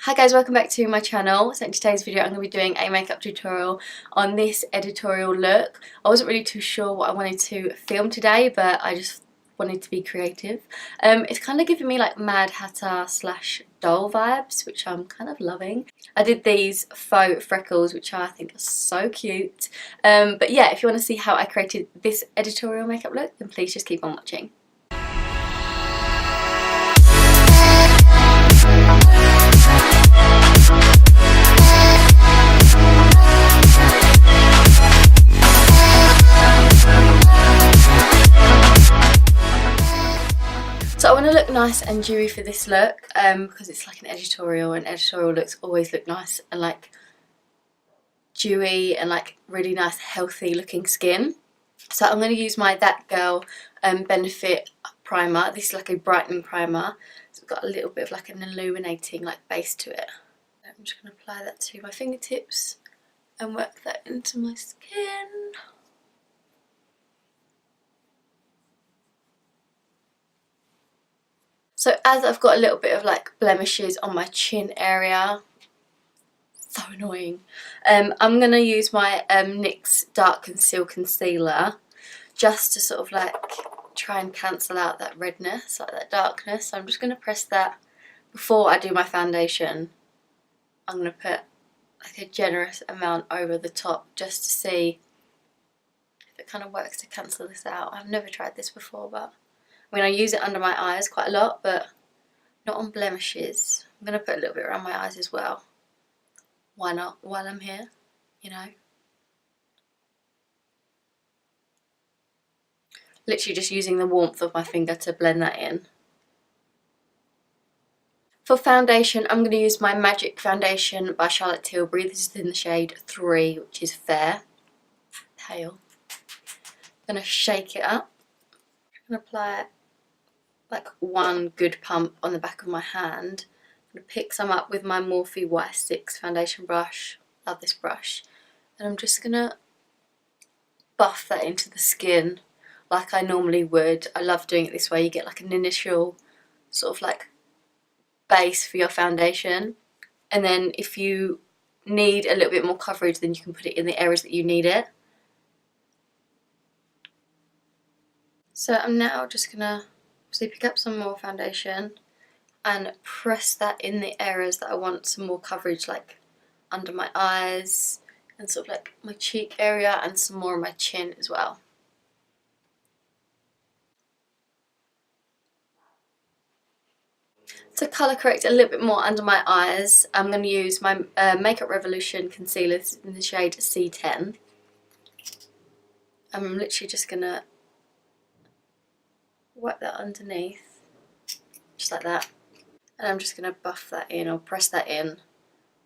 Hi guys, welcome back to my channel. So in today's video I'm going to be doing a makeup tutorial on this editorial look. I wasn't really too sure what I wanted to film today, but I just wanted to be creative. It's kind of giving me like Mad Hatter slash doll vibes, which I'm kind of loving. I did these faux freckles, which I think are so cute. But yeah, if you want to see how I created this editorial makeup look, then please just keep on watching. So I want to look nice and dewy for this look because it's like an editorial, and editorial looks always look nice and like dewy and like really nice healthy looking skin. So I'm going to use my That Girl Benefit primer. This is like a brightening primer. So it's got a little bit of like an illuminating like base to it. I'm just going to apply that to my fingertips and work that into my skin. So as I've got a little bit of like blemishes on my chin area, so annoying, I'm going to use my NYX Dark Conceal Concealer just to sort of like try and cancel out that redness, like that darkness. So I'm just going to press that before I do my foundation. I'm going to put like a generous amount over the top just to see if it kind of works to cancel this out. I've never tried this before, but I mean, I use it under my eyes quite a lot, but not on blemishes. I'm going to put a little bit around my eyes as well. Why not while I'm here, you know? Literally just using the warmth of my finger to blend that in. For foundation, I'm going to use my Magic Foundation by Charlotte Tilbury. This is in the shade 3, which is Fair. Pale. I'm going to shake it up. I'm going to apply like one good pump on the back of my hand. I'm going to pick some up with my Morphe Y6 foundation brush. Love this brush. And I'm just going to buff that into the skin like I normally would. I love doing it this way. You get like an initial sort of like base for your foundation. And then if you need a little bit more coverage, then you can put it in the areas that you need it. So I'm now just going to pick up some more foundation and press that in the areas that I want some more coverage, like under my eyes and sort of like my cheek area and some more on my chin as well. To colour correct a little bit more under my eyes, I'm going to use my Makeup Revolution concealer in the shade C10. I'm literally just going to wipe that underneath, just like that. And I'm just going to buff that in or press that in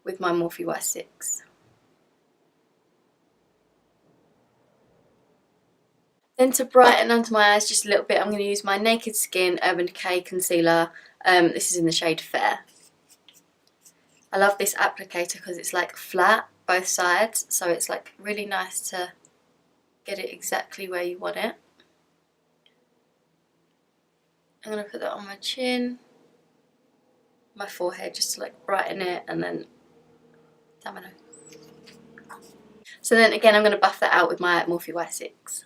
with my Morphe Y6. Then to brighten under my eyes just a little bit, I'm going to use my Naked Skin Urban Decay concealer. This is in the shade Fair. I love this applicator because it's like flat both sides, so it's like really nice to get it exactly where you want it. I'm going to put that on my chin, my forehead, just to like brighten it, and then down my nose. So then again I'm going to buff that out with my Morphe Y6.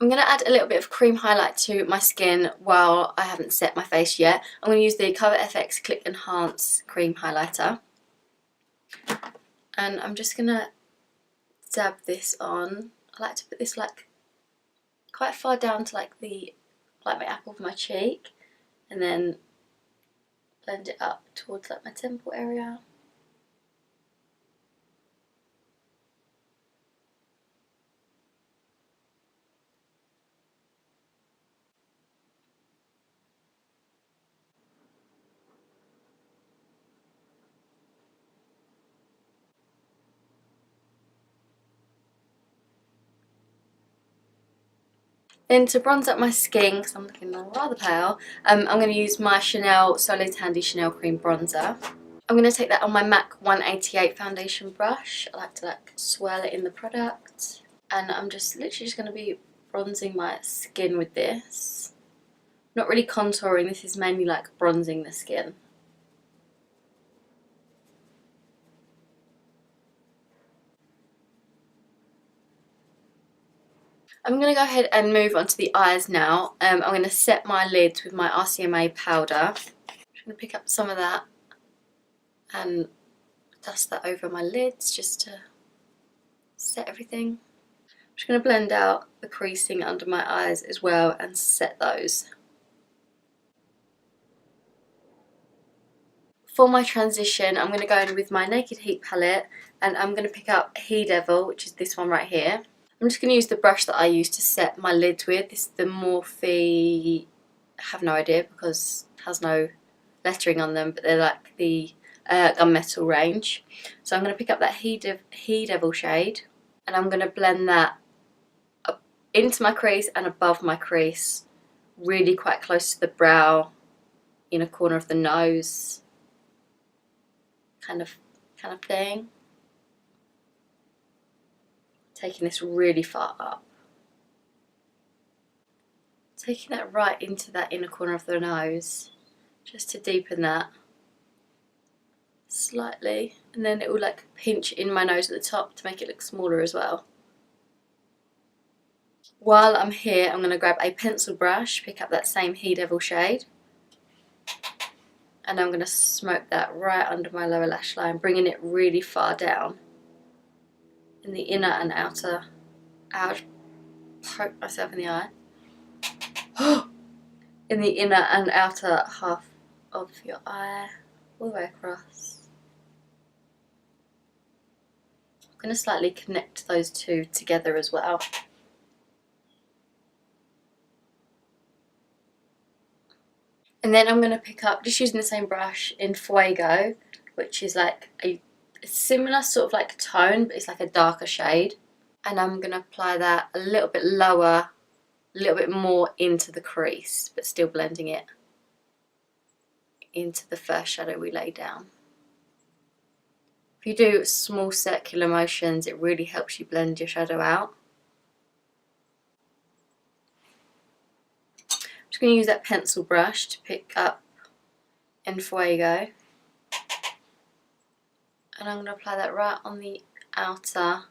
I'm going to add a little bit of cream highlight to my skin while I haven't set my face yet. I'm going to use the Cover FX Click Enhance cream highlighter. And I'm just going to dab this on. I like to put this like quite far down to like my apple of my cheek, and then blend it up towards like my temple area. Then to bronze up my skin, because I'm looking rather pale, I'm going to use my SOLEIL Tandy Chanel Cream Bronzer. I'm going to take that on my MAC 188 foundation brush. I like to like swirl it in the product. And I'm just literally just going to be bronzing my skin with this. Not really contouring, this is mainly like bronzing the skin. I'm going to go ahead and move on to the eyes now. I'm going to set my lids with my RCMA powder. I'm just going to pick up some of that and dust that over my lids just to set everything. I'm just going to blend out the creasing under my eyes as well and set those. For my transition, I'm going to go in with my Naked Heat palette and I'm going to pick up He Devil, which is this one right here. I'm just going to use the brush that I use to set my lids with. This is the Morphe, I have no idea because it has no lettering on them, but they're like the gunmetal range. So I'm going to pick up that He Devil shade and I'm going to blend that up into my crease and above my crease, really quite close to the brow, in a corner of the nose, kind of thing. Taking this really far up. Taking that right into that inner corner of the nose, just to deepen that slightly, and then it will like pinch in my nose at the top to make it look smaller as well. While I'm here, I'm going to grab a pencil brush, pick up that same He Devil shade, and I'm going to smoke that right under my lower lash line, bringing it really far down in the inner and outer. Ouch, poke myself in the eye. In the inner and outer half of your eye, all the way across. I'm going to slightly connect those two together as well. And then I'm going to pick up, just using the same brush, in Fuego, which is like a similar sort of like tone, but it's like a darker shade. And I'm going to apply that a little bit lower, a little bit more into the crease, but still blending it into the first shadow we laid down. If you do small circular motions, it really helps you blend your shadow out. I'm just going to use that pencil brush to pick up En Fuego. And I'm going to apply that right on the outer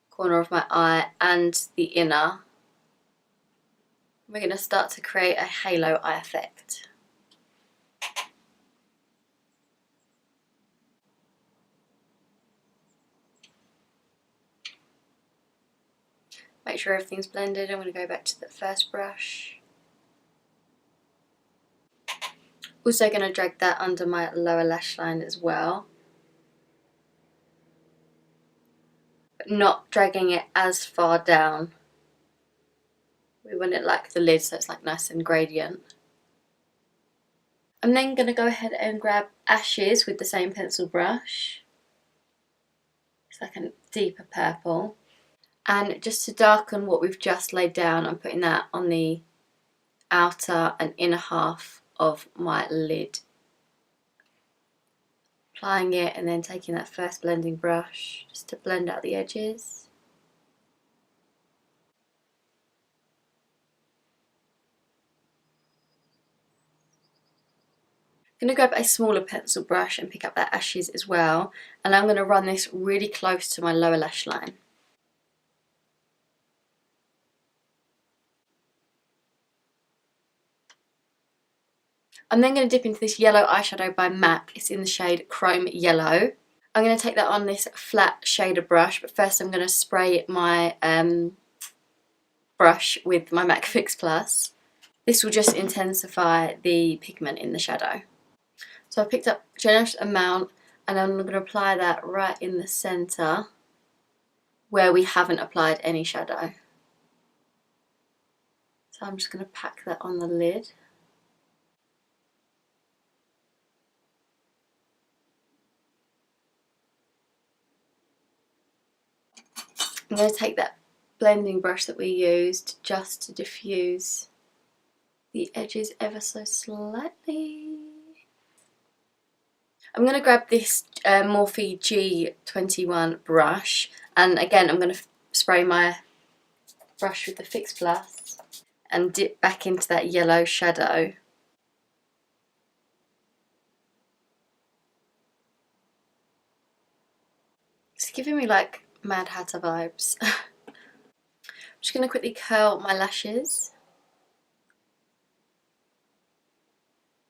corner of my eye and the inner. We're going to start to create a halo eye effect. Make sure everything's blended. I'm going to go back to the first brush. Also going to drag that under my lower lash line as well, but not dragging it as far down. We want it like the lid, so it's like nice and gradient. I'm then going to go ahead and grab Ashes with the same pencil brush. It's like a deeper purple. And just to darken what we've just laid down, I'm putting that on the outer and inner half of my lid. Applying it and then taking that first blending brush just to blend out the edges. I'm going to grab a smaller pencil brush and pick up that Ashes as well, and I'm going to run this really close to my lower lash line. I'm then going to dip into this yellow eyeshadow by MAC. It's in the shade Chrome Yellow. I'm going to take that on this flat shader brush, but first I'm going to spray my brush with my MAC Fix Plus. This will just intensify the pigment in the shadow. So I picked up a generous amount and I'm going to apply that right in the centre where we haven't applied any shadow. So I'm just going to pack that on the lid. I'm going to take that blending brush that we used just to diffuse the edges ever so slightly. I'm going to grab this Morphe G21 brush, and again I'm going to spray my brush with the Fix Plus and dip back into that yellow shadow. It's giving me like Mad Hatter vibes. I'm just going to quickly curl my lashes.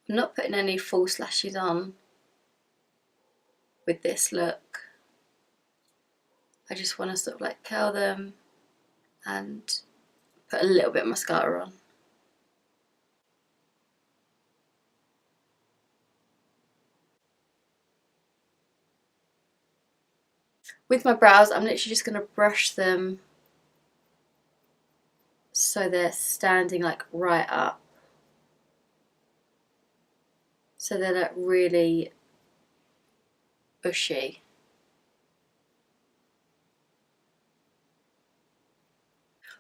I'm not putting any false lashes on with this look. I just want to sort of like curl them and put a little bit of mascara on. With my brows, I'm literally just going to brush them so they're standing like right up. So they're like really bushy.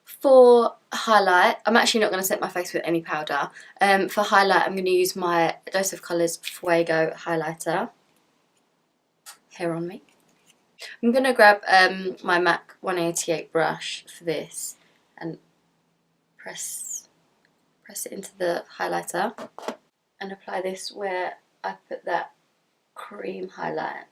For highlight, I'm actually not going to set my face with any powder. For highlight, I'm going to use my Dose of Colours Fuego highlighter. Hair on me. I'm going to grab my MAC 188 brush for this and press it into the highlighter and apply this where I put that cream highlight.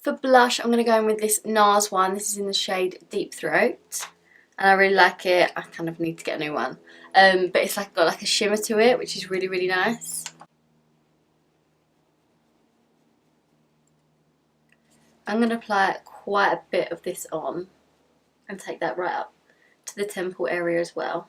For blush, I'm going to go in with this NARS one. This is in the shade Deep Throat, and I really like it. I kind of need to get a new one, but it's like got like a shimmer to it, which is really, really nice. I'm going to apply quite a bit of this on and take that right up to the temple area as well.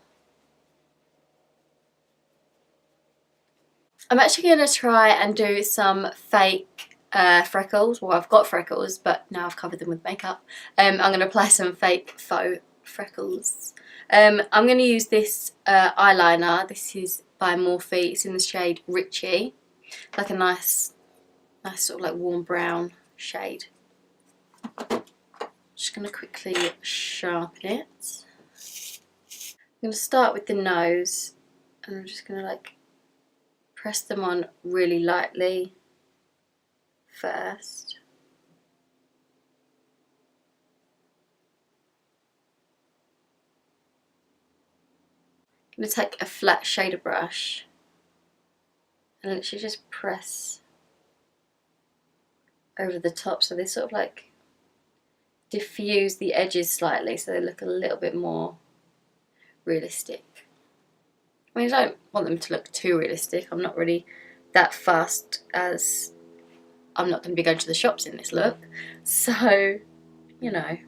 I'm actually going to try and do some fake freckles. Well, I've got freckles, but now I've covered them with makeup. I'm going to apply some fake faux freckles. I'm going to use this eyeliner. This is by Morphe. It's in the shade Richie. Like a nice sort of like warm brown shade. Just going to quickly sharpen it. I'm going to start with the nose, and I'm just going to like press them on really lightly first. I'm going to take a flat shader brush and literally just press over the top so they sort of like diffuse the edges slightly so they look a little bit more realistic. I mean, I don't want them to look too realistic. I'm not really that fast, as I'm not going to be going to the shops in this look, so you know.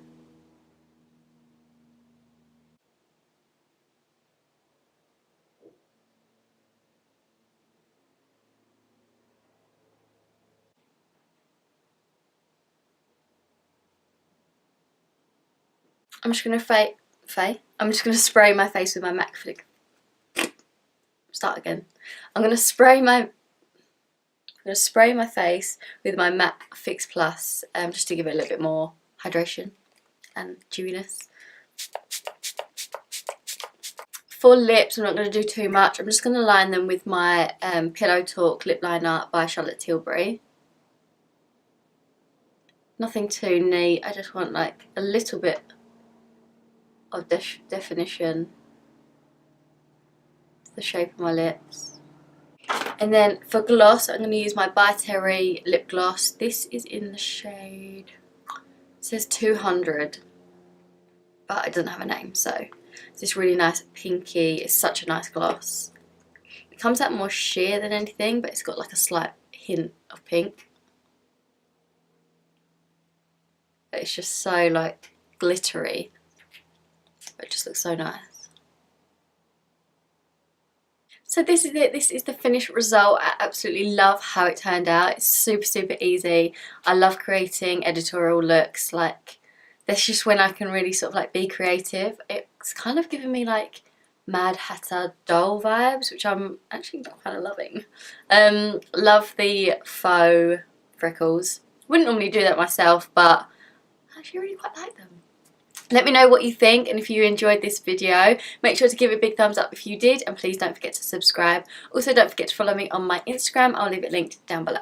I'm just going to I'm just going to spray my face with my MAC Flick. Start again. I'm going to spray my face with my MAC Fix Plus, just to give it a little bit more hydration and dewiness. For lips, I'm not going to do too much. I'm just going to line them with my Pillow Talk lip liner by Charlotte Tilbury. Nothing too neat. I just want like a little bit of definition to the shape of my lips. And then for gloss, I'm going to use my By Terry lip gloss. This is in the shade, it says 200, but it doesn't have a name, so it's this really nice pinky. It's such a nice gloss. It comes out more sheer than anything, but it's got like a slight hint of pink. But it's just so like glittery, but it just looks so nice. So this is it, this is the finished result. I absolutely love how it turned out. It's super, super easy. I love creating editorial looks. Like, that's just when I can really sort of like be creative. It's kind of giving me like Mad Hatter doll vibes, which I'm actually kind of loving. Love the faux freckles. Wouldn't normally do that myself, but I actually really quite like them. Let me know what you think, and if you enjoyed this video, make sure to give it a big thumbs up if you did, and please don't forget to subscribe. Also, don't forget to follow me on my Instagram. I'll leave it linked down below.